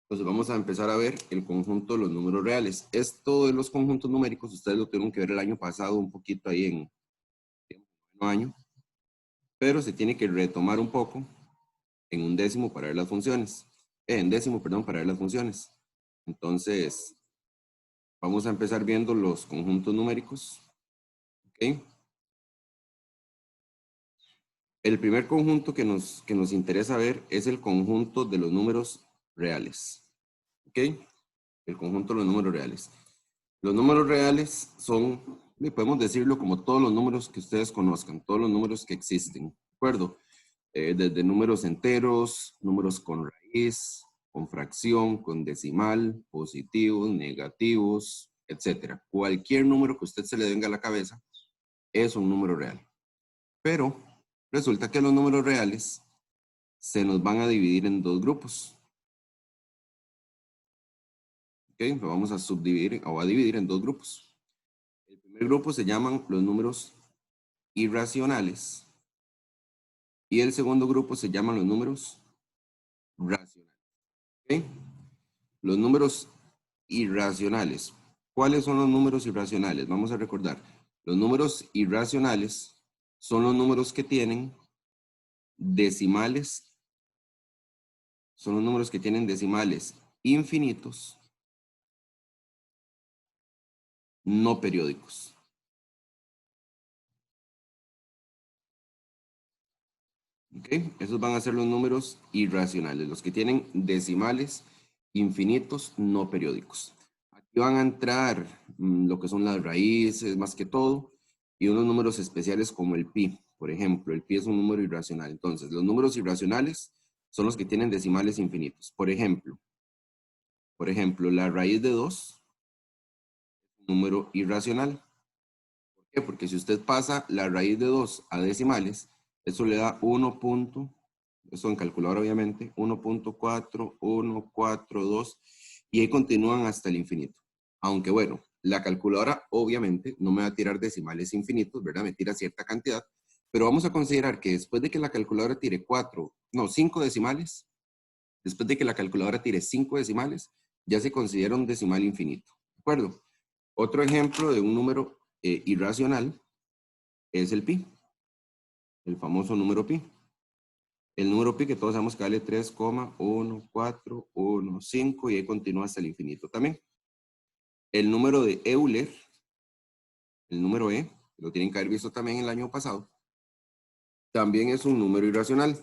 Entonces vamos a empezar a ver el conjunto de los números reales. Esto de los conjuntos numéricos, ustedes lo tuvieron que ver el año pasado un poquito ahí en un año, pero se tiene que retomar un poco en un décimo para ver las funciones. En décimo, perdón, para ver las funciones. Entonces, vamos a empezar viendo los conjuntos numéricos. ¿Ok? El primer conjunto que nos interesa ver es el conjunto de los números reales. ¿Ok? El conjunto de los números reales. Los números reales son, podemos decirlo como todos los números que ustedes conozcan, todos los números que existen, ¿de acuerdo? Desde números enteros, números con raíz, con fracción, con decimal, positivos, negativos, etcétera. Cualquier número que usted se le venga a la cabeza es un número real. Pero resulta que los números reales se nos van a dividir en dos grupos. ¿Ok? Lo vamos a subdividir o a dividir en dos grupos. El primer grupo se llaman los números irracionales y el segundo grupo se llaman los números racionales. ¿Ok? Los números irracionales. ¿Cuáles son los números irracionales? Vamos a recordar. Los números irracionales son los números que tienen decimales, son los números que tienen decimales infinitos, no periódicos. ¿Ok? Esos van a ser los números irracionales, los que tienen decimales infinitos no periódicos. Aquí van a entrar lo que son las raíces, más que todo, y unos números especiales como el pi. Por ejemplo, el pi es un número irracional. Entonces, los números irracionales son los que tienen decimales infinitos. Por ejemplo, la raíz de 2 es un número irracional. ¿Por qué? Porque si usted pasa la raíz de 2 a decimales, eso le da 1. Eso en calculadora obviamente, 1.4142 y ahí continúan hasta el infinito. Aunque bueno, la calculadora obviamente no me va a tirar decimales infinitos, ¿verdad? Me tira cierta cantidad, pero vamos a considerar que después de que la calculadora tire 5 decimales, después de que la calculadora tire 5 decimales, ya se considera un decimal infinito, ¿de acuerdo? Otro ejemplo de un número irracional es el pi, el famoso número pi. El número pi que todos sabemos que vale 3,1415 y ahí continúa hasta el infinito también. El número de Euler, el número E, lo tienen que haber visto también el año pasado, también es un número irracional.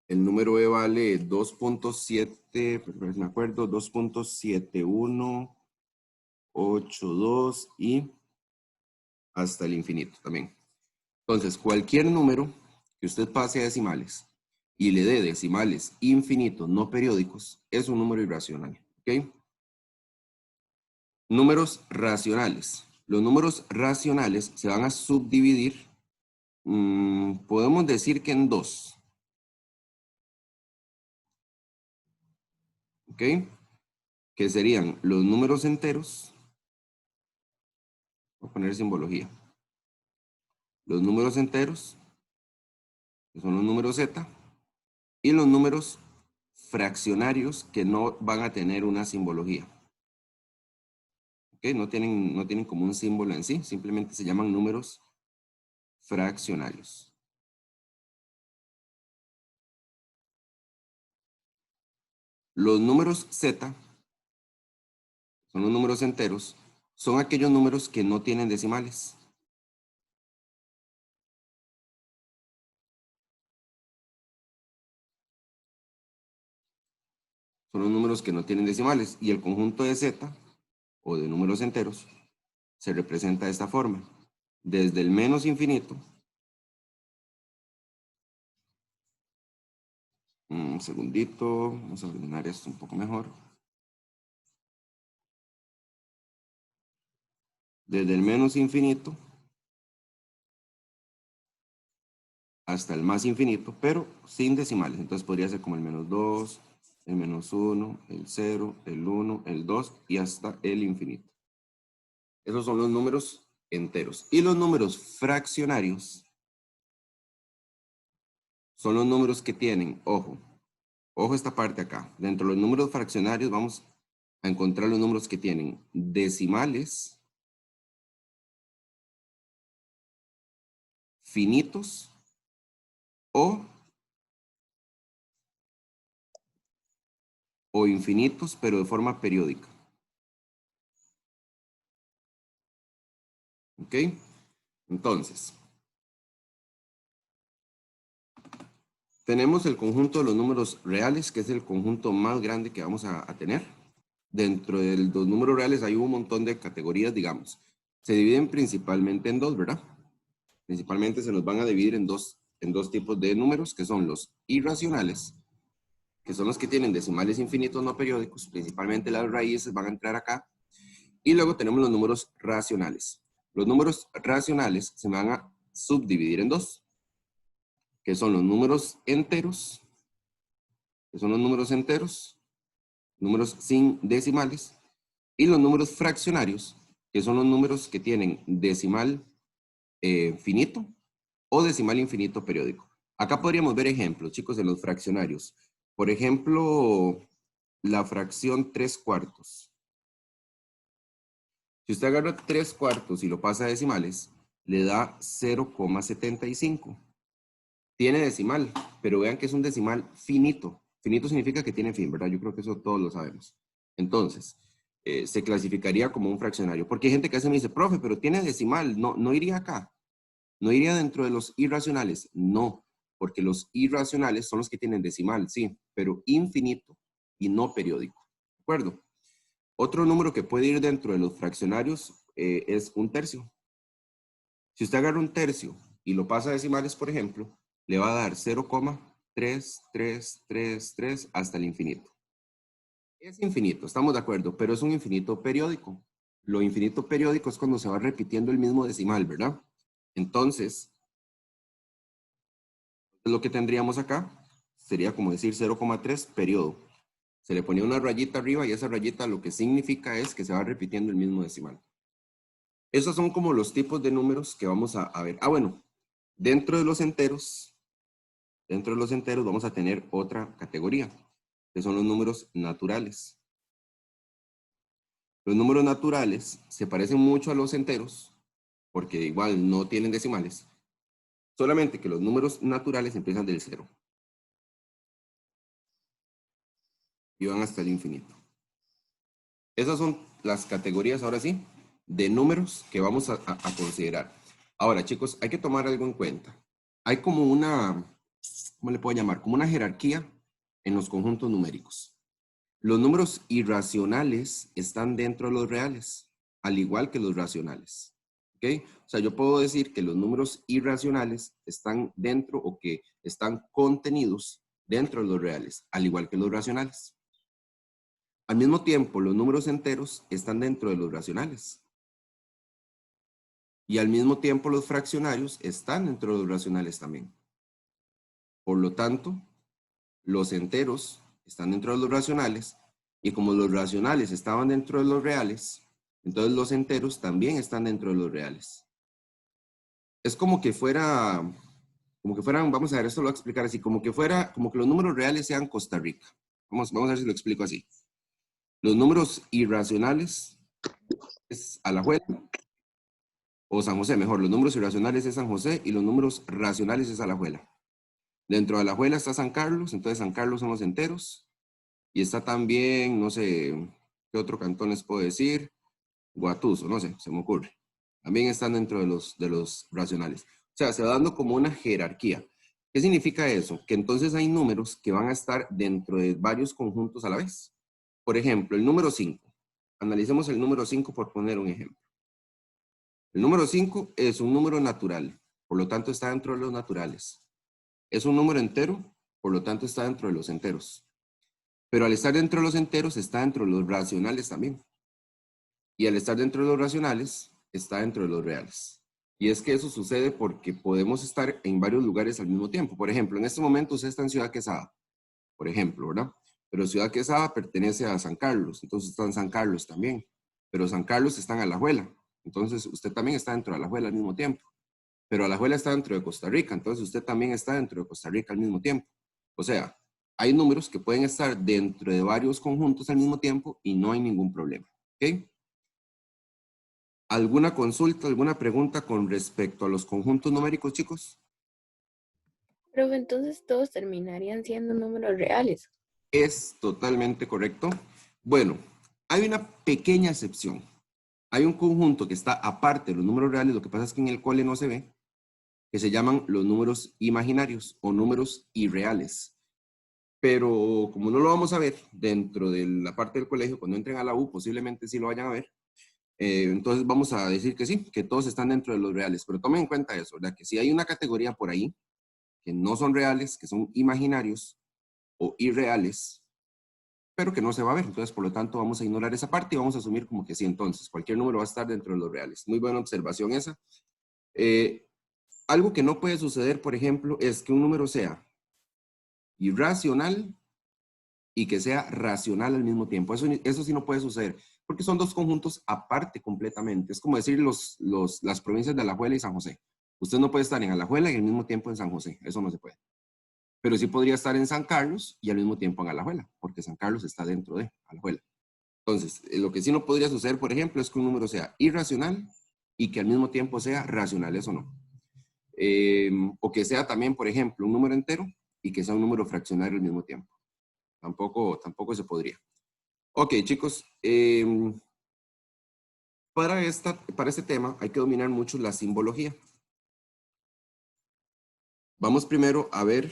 El número E vale 2.7, me acuerdo, 2.7182 y hasta el infinito también. Entonces, cualquier número que usted pase a decimales y le dé decimales infinitos no periódicos es un número irracional. ¿Ok? Números racionales. Los números racionales se van a subdividir, podemos decir que en dos. ¿Ok? Que serían los números enteros. Voy a poner simbología. Los números enteros, que son los números z, y los números fraccionarios que no van a tener una simbología. ¿Ok? No tienen como un símbolo en sí, simplemente se llaman números fraccionarios. Los números z son los números enteros, son aquellos números que no tienen decimales. Son los números que no tienen decimales y el conjunto de z o de números enteros se representa de esta forma. Desde el menos infinito, un segundito, vamos a ordenar esto un poco mejor. Desde el menos infinito hasta el más infinito, pero sin decimales. Entonces podría ser como el menos 2, el menos 1, el 0, el 1, el 2 y hasta el infinito. Esos son los números enteros. Y los números fraccionarios son los números que tienen, ojo, Ojo esta parte acá. Dentro de los números fraccionarios vamos a encontrar los números que tienen decimales finitos o infinitos, pero de forma periódica. ¿Ok? Entonces, tenemos el conjunto de los números reales, que es el conjunto más grande que vamos a tener. Dentro de los números reales hay un montón de categorías, digamos. Se dividen principalmente en dos, ¿verdad? Principalmente se nos van a dividir en dos tipos de números, que son los irracionales, que son los que tienen decimales infinitos no periódicos, principalmente las raíces van a entrar acá. Y luego tenemos los números racionales. Los números racionales se van a subdividir en dos, que son los números enteros, números sin decimales, y los números fraccionarios, que son los números que tienen decimal finito o decimal infinito periódico. Acá podríamos ver ejemplos, chicos, de los fraccionarios. Por ejemplo, la fracción 3/4. Si usted agarra 3/4 y lo pasa a decimales, le da 0,75. Tiene decimal, pero vean que es un decimal finito. Finito significa que tiene fin, ¿verdad? Yo creo que eso todos lo sabemos. Entonces, se clasificaría como un fraccionario. Porque hay gente que me dice, profe, pero tiene decimal, no iría acá. ¿No iría dentro de los irracionales? No, porque los irracionales son los que tienen decimal, sí, pero infinito y no periódico. ¿De acuerdo? Otro número que puede ir dentro de los fraccionarios es un tercio. Si usted agarra un tercio y lo pasa a decimales, por ejemplo, le va a dar 0,3333 hasta el infinito. Es infinito, estamos de acuerdo, pero es un infinito periódico. Lo infinito periódico es cuando se va repitiendo el mismo decimal, ¿verdad? Entonces, lo que tendríamos acá sería como decir 0,3 periodo. Se le ponía una rayita arriba y esa rayita lo que significa es que se va repitiendo el mismo decimal. Esos son como los tipos de números que vamos a ver. Ah, bueno, dentro de los enteros vamos a tener otra categoría, que son los números naturales. Los números naturales se parecen mucho a los enteros, porque igual no tienen decimales, solamente que los números naturales empiezan del 0 y van hasta el infinito. Esas son las categorías, ahora sí, de números que vamos a considerar. Ahora, chicos, hay que tomar algo en cuenta. Hay como una, ¿cómo le puedo llamar? Como una jerarquía en los conjuntos numéricos. Los números irracionales están dentro de los reales, al igual que los racionales. ¿Ok? O sea, yo puedo decir que los números irracionales están dentro o que están contenidos dentro de los reales, al igual que los racionales. Al mismo tiempo, los números enteros están dentro de los racionales. Y al mismo tiempo, los fraccionarios están dentro de los racionales también. Por lo tanto, los enteros están dentro de los racionales. Y como los racionales estaban dentro de los reales, entonces los enteros también están dentro de los reales. Es como que fueran, vamos a ver, esto lo voy a explicar así, como que los números reales sean Costa Rica. Vamos a ver si lo explico así. Los números irracionales es Alajuela, o San José, mejor, los números irracionales es San José y los números racionales es Alajuela. Dentro de Alajuela está San Carlos, entonces San Carlos son los enteros, y está también, no sé, ¿qué otro cantón les puedo decir? Guatuso, no sé, se me ocurre. También están dentro de los racionales. O sea, se va dando como una jerarquía. ¿Qué significa eso? Que entonces hay números que van a estar dentro de varios conjuntos a la vez. Por ejemplo, el número 5. Analicemos el número 5 por poner un ejemplo. El número 5 es un número natural, por lo tanto está dentro de los naturales. Es un número entero, por lo tanto está dentro de los enteros. Pero al estar dentro de los enteros, está dentro de los racionales también. Y al estar dentro de los racionales, está dentro de los reales. Y es que eso sucede porque podemos estar en varios lugares al mismo tiempo. Por ejemplo, en este momento usted está en Ciudad Quesada, por ejemplo, ¿verdad? Pero Ciudad Quesada pertenece a San Carlos, entonces está en San Carlos también. Pero San Carlos está en Alajuela, entonces usted también está dentro de Alajuela al mismo tiempo. Pero Alajuela está dentro de Costa Rica, entonces usted también está dentro de Costa Rica al mismo tiempo. O sea, hay números que pueden estar dentro de varios conjuntos al mismo tiempo y no hay ningún problema. ¿Ok? ¿Alguna consulta, alguna pregunta con respecto a los conjuntos numéricos, chicos? Pero entonces todos terminarían siendo números reales. Es totalmente correcto. Bueno, hay una pequeña excepción. Hay un conjunto que está aparte de los números reales, lo que pasa es que en el cole no se ve, que se llaman los números imaginarios o números irreales. Pero como no lo vamos a ver dentro de la parte del colegio, cuando entren a la U, posiblemente sí lo vayan a ver. Entonces vamos a decir que sí, que todos están dentro de los reales. Pero tomen en cuenta eso, ¿verdad? Que si hay una categoría por ahí que no son reales, que son imaginarios o irreales, pero que no se va a ver. Entonces, por lo tanto, vamos a ignorar esa parte y vamos a asumir como que sí. Entonces, cualquier número va a estar dentro de los reales. Muy buena observación esa. Algo que no puede suceder, por ejemplo, es que un número sea irracional y que sea racional al mismo tiempo. Eso sí no puede suceder, porque son dos conjuntos aparte completamente. Es como decir las provincias de Alajuela y San José. Usted no puede estar en Alajuela y al mismo tiempo en San José. Eso no se puede. Pero sí podría estar en San Carlos y al mismo tiempo en Alajuela, porque San Carlos está dentro de Alajuela. Entonces, lo que sí no podría suceder, por ejemplo, es que un número sea irracional y que al mismo tiempo sea racional, eso no. O que sea también, por ejemplo, un número entero y que sea un número fraccionario al mismo tiempo. Tampoco se podría. Ok, chicos, para este tema hay que dominar mucho la simbología. Vamos primero a ver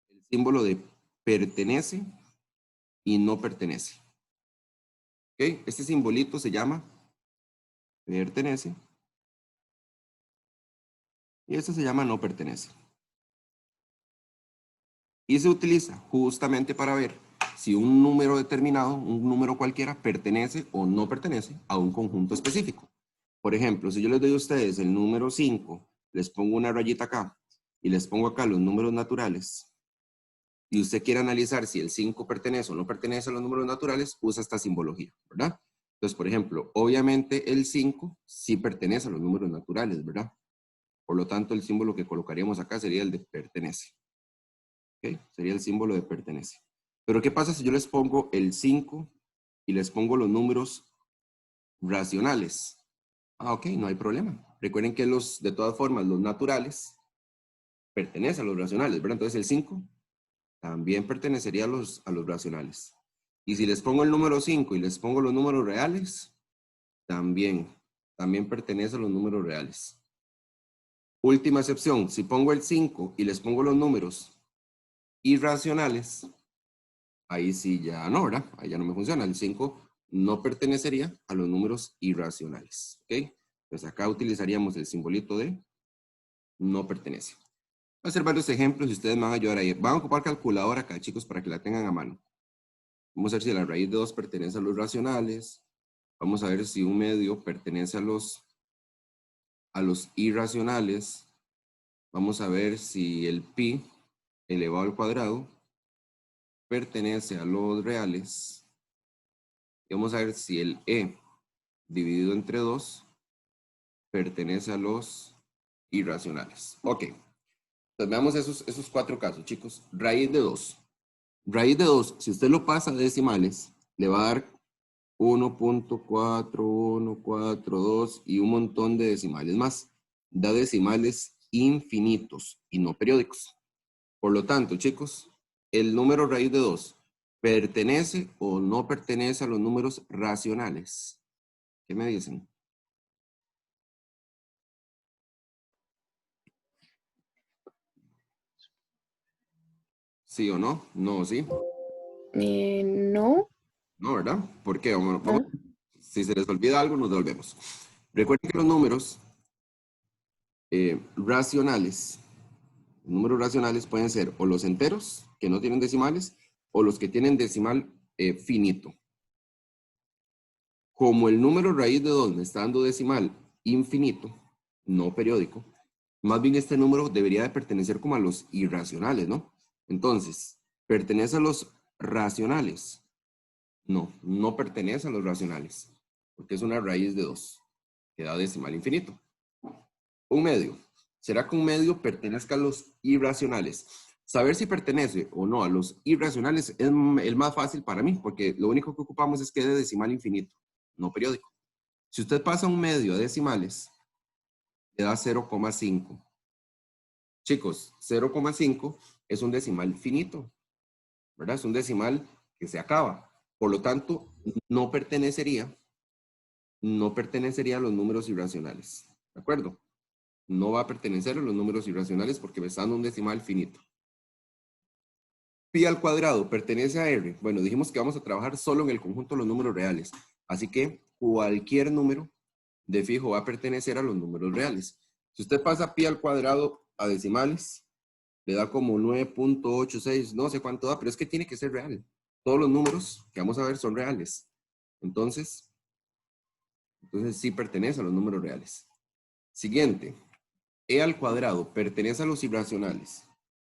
el símbolo de pertenece y no pertenece. Ok, este simbolito se llama pertenece y este se llama no pertenece. Y se utiliza justamente para ver si un número determinado, un número cualquiera, pertenece o no pertenece a un conjunto específico. Por ejemplo, si yo les doy a ustedes el número 5, les pongo una rayita acá y les pongo acá los números naturales, y usted quiere analizar si el 5 pertenece o no pertenece a los números naturales, usa esta simbología, ¿verdad? Entonces, por ejemplo, obviamente el 5 sí pertenece a los números naturales, ¿verdad? Por lo tanto, el símbolo que colocaríamos acá sería el de pertenece. ¿Ok? Sería el símbolo de pertenece. Pero ¿qué pasa si yo les pongo el 5 y les pongo los números racionales? Ah, ok, no hay problema. Recuerden que de todas formas, los naturales pertenecen a los racionales, ¿verdad? Entonces el 5 también pertenecería a los racionales. Y si les pongo el número 5 y les pongo los números reales, también pertenece a los números reales. Última excepción, si pongo el 5 y les pongo los números irracionales, ahí sí ya no, ¿verdad? Ahí ya no me funciona. El 5 no pertenecería a los números irracionales, ¿ok? Pues acá utilizaríamos el simbolito de no pertenece. Voy a hacer varios ejemplos y ustedes me van a ayudar ahí. Van a ocupar calculadora acá, chicos, para que la tengan a mano. Vamos a ver si la raíz de 2 pertenece a los racionales. Vamos a ver si un medio pertenece a los irracionales. Vamos a ver si el pi elevado al cuadrado pertenece a los reales. Y vamos a ver si el e dividido entre 2 pertenece a los irracionales. Ok. Entonces veamos esos cuatro casos, chicos. Raíz de 2. Raíz de 2, si usted lo pasa a decimales, le va a dar 1.4142 y un montón de decimales más. Da decimales infinitos y no periódicos. Por lo tanto, chicos, el número raíz de 2 pertenece o no pertenece a los números racionales. ¿Qué me dicen? ¿Sí o no? No, ¿sí? No, No, ¿verdad? ¿Por qué? no. Si se les olvida algo, nos devolvemos. Recuerden que los números racionales, pueden ser o los enteros, que no tienen decimales, o los que tienen decimal finito. Como el número raíz de 2 me está dando decimal infinito, no periódico, más bien este número debería de pertenecer como a los irracionales, ¿no? Entonces, ¿pertenece a los racionales? No, no pertenece a los racionales, porque es una raíz de 2, que da decimal infinito. Un medio. ¿Será que un medio pertenezca a los irracionales? Saber si pertenece o no a los irracionales es el más fácil para mí, porque lo único que ocupamos es que es de decimal infinito, no periódico. Si usted pasa un medio a decimales, le da 0,5. Chicos, 0,5 es un decimal finito, ¿verdad? Es un decimal que se acaba. Por lo tanto, no pertenecería a los números irracionales. ¿De acuerdo? No va a pertenecer a los números irracionales porque me está dando un decimal finito. Pi al cuadrado pertenece a R. Bueno, dijimos que vamos a trabajar solo en el conjunto de los números reales. Así que cualquier número de fijo va a pertenecer a los números reales. Si usted pasa pi al cuadrado a decimales, le da como 9.86, no sé cuánto da, pero es que tiene que ser real. Todos los números que vamos a ver son reales. Entonces sí pertenece a los números reales. Siguiente. E al cuadrado pertenece a los irracionales.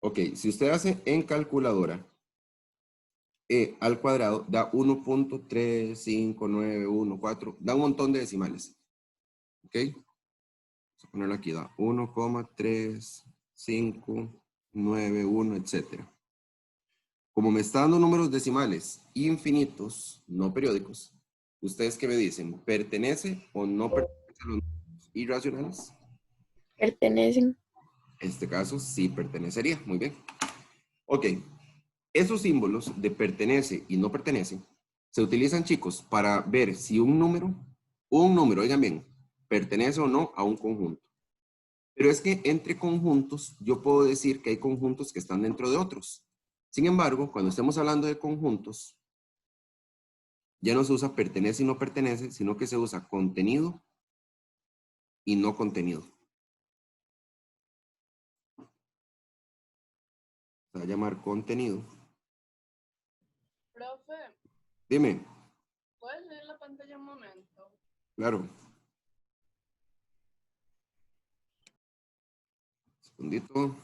Ok, si usted hace en calculadora, E al cuadrado da 1.35914, da un montón de decimales. Ok, vamos a ponerlo aquí, da 1,3591, etc. Como me está dando números decimales infinitos, no periódicos, ¿ustedes qué me dicen? ¿Pertenece o no pertenece a los números irracionales? Pertenecen. En este caso sí pertenecería, muy bien. Ok, esos símbolos de pertenece y no pertenece se utilizan, chicos, para ver si un número, oigan bien, pertenece o no a un conjunto. Pero es que entre conjuntos yo puedo decir que hay conjuntos que están dentro de otros. Sin embargo, cuando estemos hablando de conjuntos, ya no se usa pertenece y no pertenece, sino que se usa contenido y no contenido. Se va a llamar contenido. Profe, Dime. ¿puedes leer la pantalla un momento? Claro. Segundito.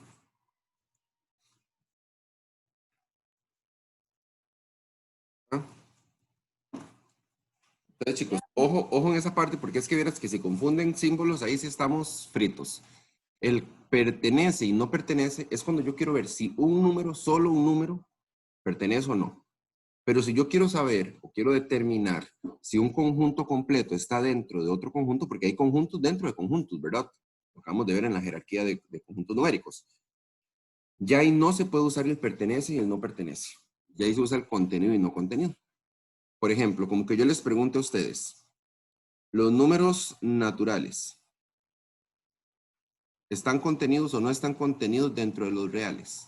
Entonces, chicos, ojo en esa parte, porque es que vieras que si confunden símbolos, ahí sí estamos fritos. El pertenece y no pertenece es cuando yo quiero ver si un número, solo un número, pertenece o no. Pero si yo quiero saber o quiero determinar si un conjunto completo está dentro de otro conjunto, porque hay conjuntos dentro de conjuntos, ¿verdad? Lo acabamos de ver en la jerarquía de conjuntos numéricos. Ya ahí no se puede usar el pertenece y el no pertenece. Ya ahí se usa el contenido y no contenido. Por ejemplo, como que yo les pregunte a ustedes, ¿los números naturales están contenidos o no están contenidos dentro de los reales?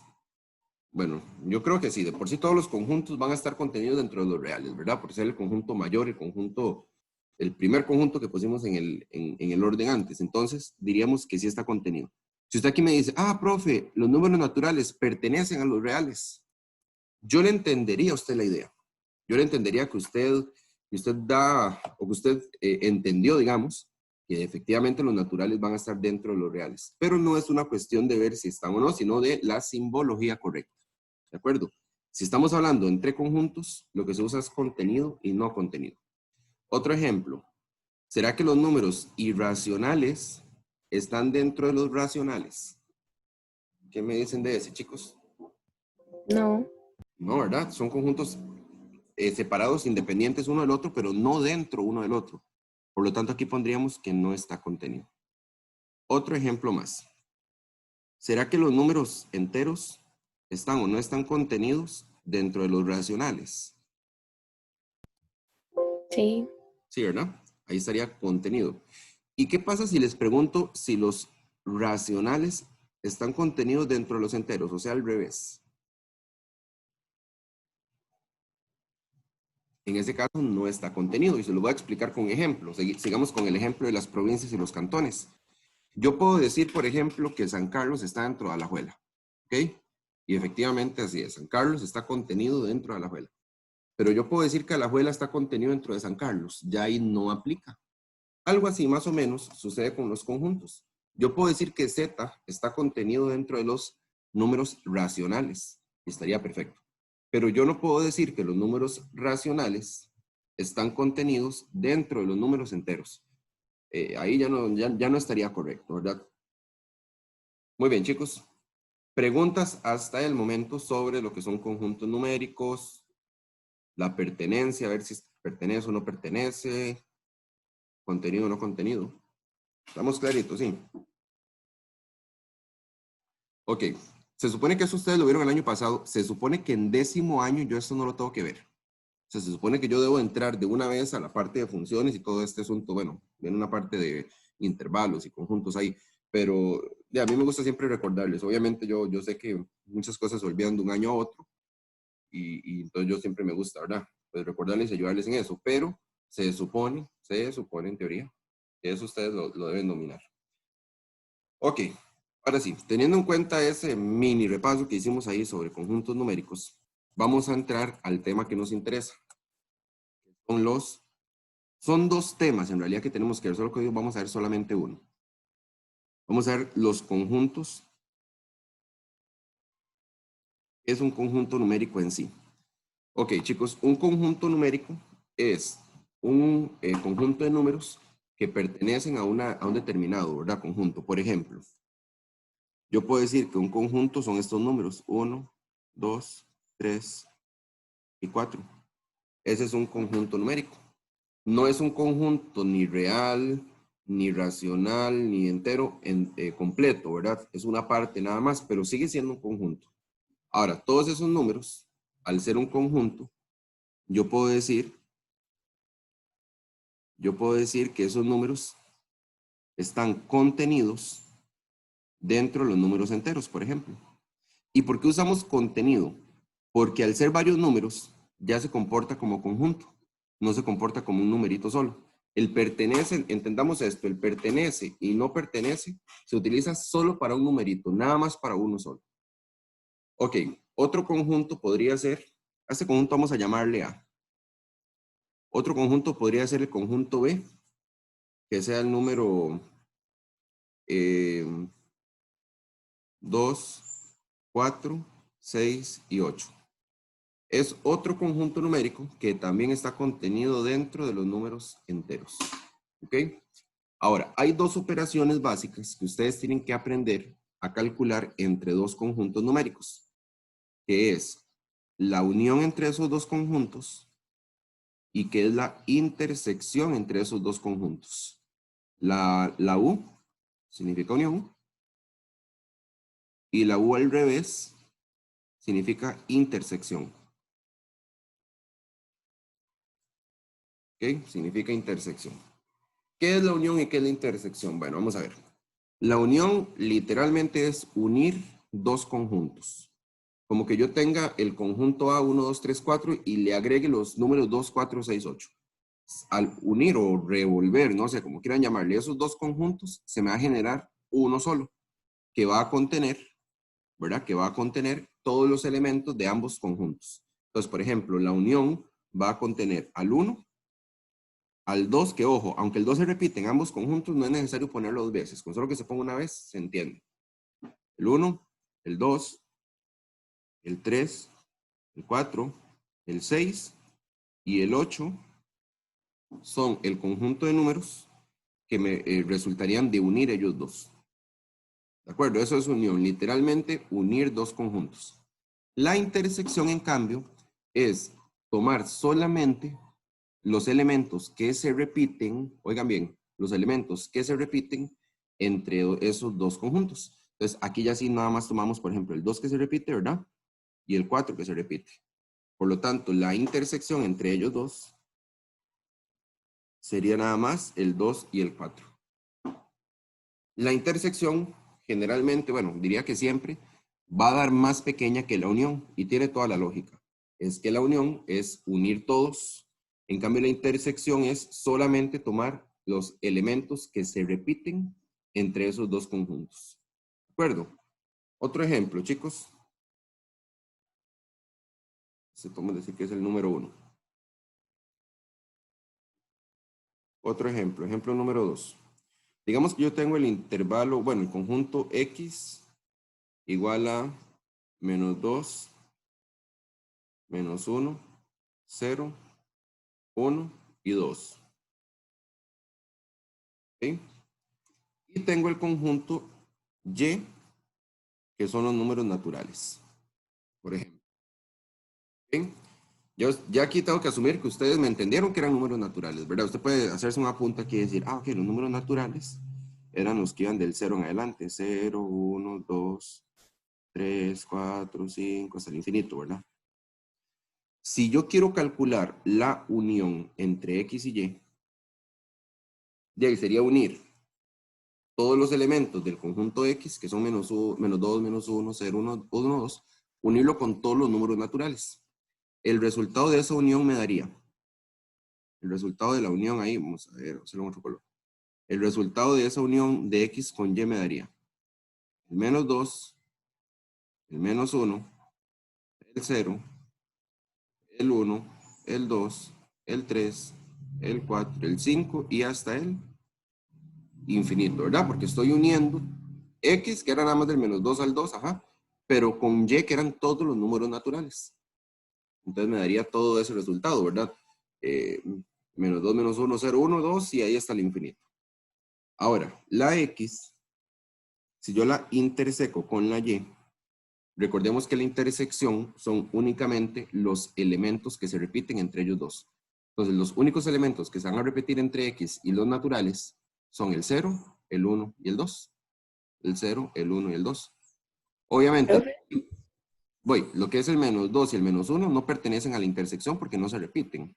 Bueno, yo creo que sí, de por sí todos los conjuntos van a estar contenidos dentro de los reales, ¿verdad? Por ser el conjunto mayor, el primer conjunto que pusimos en el orden antes. Entonces, diríamos que sí está contenido. Si usted aquí me dice, profe, los números naturales pertenecen a los reales, yo le entendería a usted la idea. Yo le entendería que usted entendió, digamos, que efectivamente los naturales van a estar dentro de los reales. Pero no es una cuestión de ver si están o no, sino de la simbología correcta. ¿De acuerdo? Si estamos hablando entre conjuntos, lo que se usa es contenido y no contenido. Otro ejemplo. ¿Será que los números irracionales están dentro de los racionales? ¿Qué me dicen de ese, chicos? No. No, ¿verdad? Son conjuntos separados, independientes uno del otro, pero no dentro uno del otro. Por lo tanto, aquí pondríamos que no está contenido. Otro ejemplo más. ¿Será que los números enteros están o no están contenidos dentro de los racionales? Sí. Sí, ¿verdad? Ahí estaría contenido. ¿Y qué pasa si les pregunto si los racionales están contenidos dentro de los enteros? O sea, al revés. En ese caso no está contenido y se lo voy a explicar con ejemplos. Sigamos con el ejemplo de las provincias y los cantones. Yo puedo decir, por ejemplo, que San Carlos está dentro de Alajuela, ¿ok? Y efectivamente así es. San Carlos está contenido dentro de Alajuela. Pero yo puedo decir que Alajuela está contenido dentro de San Carlos. Ya ahí no aplica. Algo así más o menos sucede con los conjuntos. Yo puedo decir que Z está contenido dentro de los números racionales. Y estaría perfecto. Pero yo no puedo decir que los números racionales están contenidos dentro de los números enteros. Ahí ya no estaría correcto, ¿verdad? Muy bien, chicos. Preguntas hasta el momento sobre lo que son conjuntos numéricos, la pertenencia, a ver si pertenece o no pertenece, contenido o no contenido. Estamos claritos, sí. Ok, se supone que eso ustedes lo vieron el año pasado. Se supone que en 10º año yo esto no lo tengo que ver. O sea, se supone que yo debo entrar de una vez a la parte de funciones y todo este asunto. Bueno, viene una parte de intervalos y conjuntos ahí, pero a mí me gusta siempre recordarles. Obviamente yo sé que muchas cosas se olvidan de un año a otro y entonces yo siempre me gusta, ¿verdad? Pues recordarles y ayudarles en eso, pero se supone en teoría, que eso ustedes lo deben dominar. Ok, ahora sí, teniendo en cuenta ese mini repaso que hicimos ahí sobre conjuntos numéricos, vamos a entrar al tema que nos interesa. Son dos temas en realidad que tenemos que ver, solo que hoy vamos a ver solamente uno. Vamos a ver los conjuntos. ¿Qué es un conjunto numérico en sí? Ok, chicos, un conjunto numérico es un conjunto de números que pertenecen a un determinado, ¿verdad? Conjunto. Por ejemplo, yo puedo decir que un conjunto son estos números, 1, 2, 3 y 4. Ese es un conjunto numérico. No es un conjunto ni real, ni racional, ni entero, completo, ¿verdad? Es una parte nada más, pero sigue siendo un conjunto. Ahora, todos esos números, al ser un conjunto, yo puedo decir que esos números están contenidos dentro de los números enteros, por ejemplo. ¿Y por qué usamos contenido? Porque al ser varios números, ya se comporta como conjunto, no se comporta como un numerito solo. El pertenece, entendamos esto, el pertenece y no pertenece se utiliza solo para un numerito, nada más para uno solo. Ok, otro conjunto podría ser, a este conjunto vamos a llamarle A. Otro conjunto podría ser el conjunto B, que sea el número 2, 4, 6 y 8. Es otro conjunto numérico que también está contenido dentro de los números enteros. ¿Ok? Ahora, hay dos operaciones básicas que ustedes tienen que aprender a calcular entre dos conjuntos numéricos, que es la unión entre esos dos conjuntos y que es la intersección entre esos dos conjuntos. La U significa unión y la U al revés significa intersección. ¿Ok? Significa intersección. ¿Qué es la unión y qué es la intersección? Bueno, vamos a ver. La unión literalmente es unir dos conjuntos. Como que yo tenga el conjunto A 1, 2, 3, 4 y le agregue los números 2, 4, 6, 8. Al unir o revolver, no sé, como quieran llamarle, esos dos conjuntos, se me va a generar uno solo, que va a contener, ¿verdad? Que va a contener todos los elementos de ambos conjuntos. Entonces, por ejemplo, la unión va a contener al 1, al 2, que ojo, aunque el 2 se repite en ambos conjuntos, no es necesario ponerlo dos veces. Con solo que se ponga una vez, se entiende. El 1, el 2, el 3, el 4, el 6 y el 8 son el conjunto de números que me resultarían de unir ellos dos. ¿De acuerdo? Eso es unión, literalmente unir dos conjuntos. La intersección, en cambio, es tomar solamente los elementos que se repiten, oigan bien, los elementos que se repiten entre esos dos conjuntos. Entonces, aquí ya sí nada más tomamos, por ejemplo, el 2 que se repite, ¿verdad? Y el 4 que se repite. Por lo tanto, la intersección entre ellos dos sería nada más el 2 y el 4. La intersección generalmente, bueno, diría que siempre, va a dar más pequeña que la unión y tiene toda la lógica. Es que la unión es unir todos, en cambio la intersección es solamente tomar los elementos que se repiten entre esos dos conjuntos. ¿De acuerdo? Otro ejemplo, chicos. Se podemos decir que es el número 1. Otro ejemplo, ejemplo número 2. Digamos que yo tengo el intervalo, bueno, el conjunto X igual a menos 2, menos 1, 0, 1 y 2. ¿Okay? Y tengo el conjunto Y, que son los números naturales. Por ejemplo. ¿Bien? Yo ya aquí tengo que asumir que ustedes me entendieron que eran números naturales, ¿verdad? Usted puede hacerse un apunte aquí y decir, ah, ok, los números naturales eran los que iban del 0 en adelante. 0, 1, 2, 3, 4, 5, hasta el infinito, ¿verdad? Si yo quiero calcular la unión entre X y Y, de ahí sería unir todos los elementos del conjunto X, que son menos 2, menos 1, 0, 1, 1, 2, unirlo con todos los números naturales. El resultado de esa unión me daría, el resultado de la unión ahí, vamos a ver, hacerlo en otro color. El resultado de esa unión de X con Y me daría el menos 2, el menos 1, el 0, el 1, el 2, el 3, el 4, el 5 y hasta el infinito, ¿verdad? Porque estoy uniendo X, que era nada más del menos 2 al 2, ajá, pero con Y, que eran todos los números naturales. Entonces me daría todo ese resultado, ¿verdad? Menos 2, menos 1, 0, 1, 2 y ahí está el infinito. Ahora, la X, si yo la interseco con la Y, recordemos que la intersección son únicamente los elementos que se repiten entre ellos dos. Entonces, los únicos elementos que se van a repetir entre X y los naturales son el 0, el 1 y el 2. El 0, el 1 y el 2. Obviamente, Profe, lo que es el menos 2 y el menos 1 no pertenecen a la intersección porque no se repiten.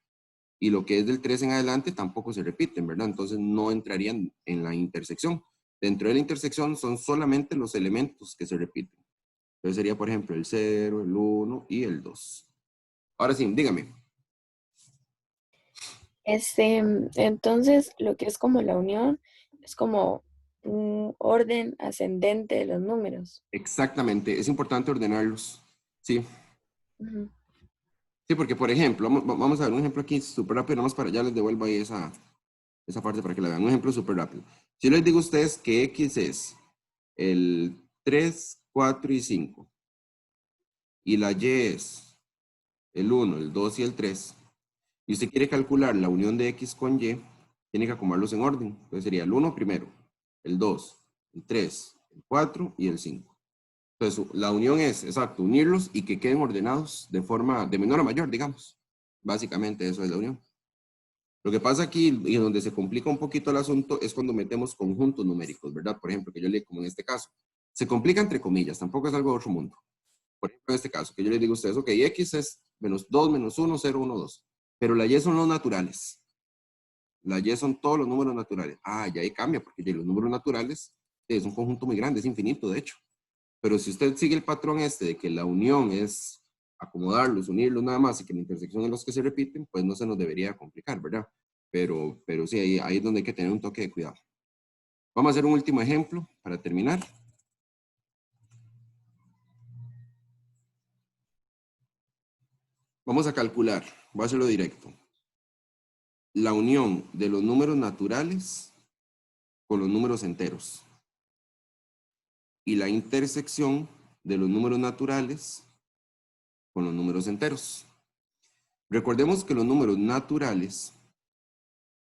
Y lo que es del 3 en adelante tampoco se repiten, ¿verdad? Entonces no entrarían en la intersección. Dentro de la intersección son solamente los elementos que se repiten. Entonces sería, por ejemplo, el 0, el 1 y el 2. Ahora sí, dígame. entonces lo que es como la unión es como un orden ascendente de los números. Exactamente, es importante ordenarlos. Sí, Ujú. sí, porque por ejemplo, vamos a ver un ejemplo aquí súper rápido, nada más para ya les devuelvo ahí esa parte para que la vean. Un ejemplo súper rápido. Si yo les digo a ustedes que X es el 3, 4 y 5, y la Y es el 1, el 2 y el 3, y usted quiere calcular la unión de X con Y, tiene que acomodarlos en orden. Entonces sería el 1 primero, el 2, el 3, el 4 y el 5. Entonces la unión es, exacto, unirlos y que queden ordenados de forma de menor a mayor, digamos. Básicamente eso es la unión. Lo que pasa aquí y donde se complica un poquito el asunto es cuando metemos conjuntos numéricos, ¿verdad? Por ejemplo, que yo le, como en este caso, se complica entre comillas, tampoco es algo de otro mundo. Por ejemplo, en este caso, que yo le digo a ustedes, ok, X es menos 2, menos 1, 0, 1, 2. Pero la Y son los naturales. La Y son todos los números naturales. Ah, ya ahí cambia, porque ya los números naturales es un conjunto muy grande, es infinito, de hecho. Pero si usted sigue el patrón este de que la unión es acomodarlos, unirlos nada más y que la intersección es los que se repiten, pues no se nos debería complicar, ¿verdad? Pero sí, ahí es donde hay que tener un toque de cuidado. Vamos a hacer un último ejemplo para terminar. Vamos a calcular, voy a hacerlo directo, la unión de los números naturales con los números enteros y la intersección de los números naturales con los números enteros. Recordemos que los números naturales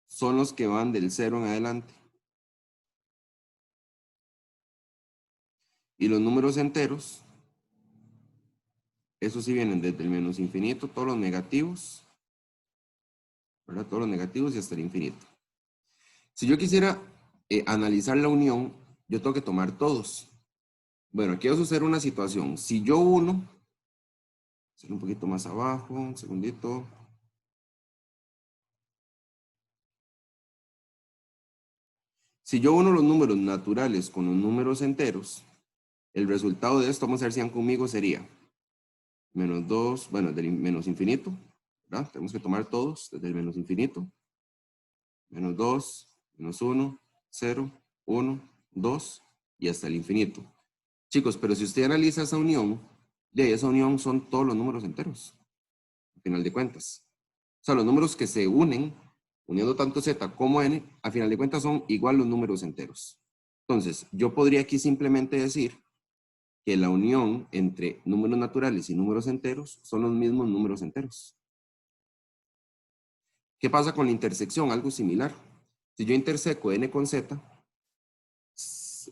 son los que van del 0 en adelante. Y los números enteros, esos sí vienen desde el menos infinito, todos los negativos, ¿verdad? Todos los negativos y hasta el infinito. Si yo quisiera analizar la unión, yo tengo que tomar todos. Bueno, aquí vamos a hacer una situación. Si yo uno, hacer un poquito más abajo, un segundito. Si yo uno los números naturales con los números enteros, el resultado de esto, vamos a ver si van conmigo, sería menos 2, bueno, del menos infinito, ¿verdad? Tenemos que tomar todos desde el menos infinito. Menos 2, menos 1, 0, 1, 2 y hasta el infinito. Chicos, pero si usted analiza esa unión, de esa unión son todos los números enteros, al final de cuentas. O sea, los números que se unen, uniendo tanto z como n, al final de cuentas son igual los números enteros. Entonces, yo podría aquí simplemente decir que la unión entre números naturales y números enteros son los mismos números enteros. ¿Qué pasa con la intersección? Algo similar. Si yo interseco n con z,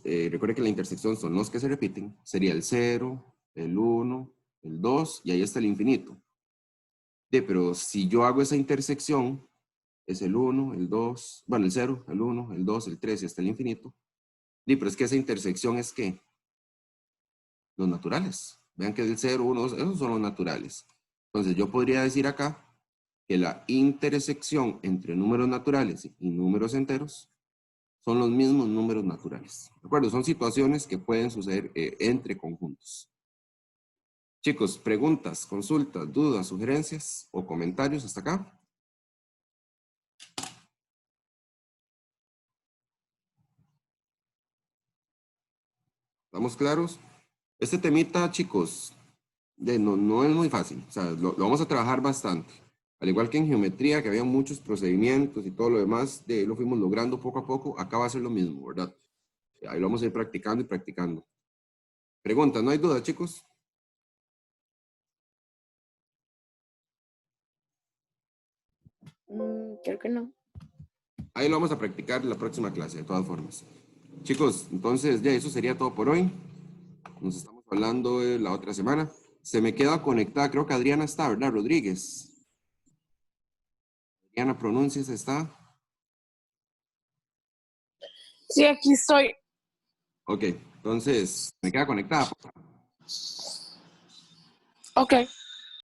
recuerde que la intersección son los que se repiten, sería el 0, el 1, el 2, y ahí está el infinito. Pero si yo hago esa intersección, es el 1, el 2, bueno, el 0, el 1, el 2, el 3 y hasta el infinito. Pero es que esa intersección es que los naturales. Vean que el 0, 1, 2, esos son los naturales. Entonces yo podría decir acá que la intersección entre números naturales y números enteros son los mismos números naturales. ¿De acuerdo? Son situaciones que pueden suceder entre conjuntos. Chicos, preguntas, consultas, dudas, sugerencias o comentarios hasta acá. ¿Estamos claros? Este temita, chicos, no es muy fácil. O sea, lo vamos a trabajar bastante. Al igual que en geometría, que había muchos procedimientos y todo lo demás, lo fuimos logrando poco a poco. Acá va a ser lo mismo, ¿verdad? Ahí lo vamos a ir practicando y practicando. Preguntas, ¿no hay duda, chicos? Creo que no. Ahí lo vamos a practicar en la próxima clase, de todas formas. Chicos, entonces ya eso sería todo por hoy. Nos estamos hablando la otra semana. Se me queda conectada, creo que Adriana está, ¿verdad? Rodríguez. Adriana, pronuncias, ¿está? Sí, aquí estoy. Ok, entonces me queda conectada. Ok.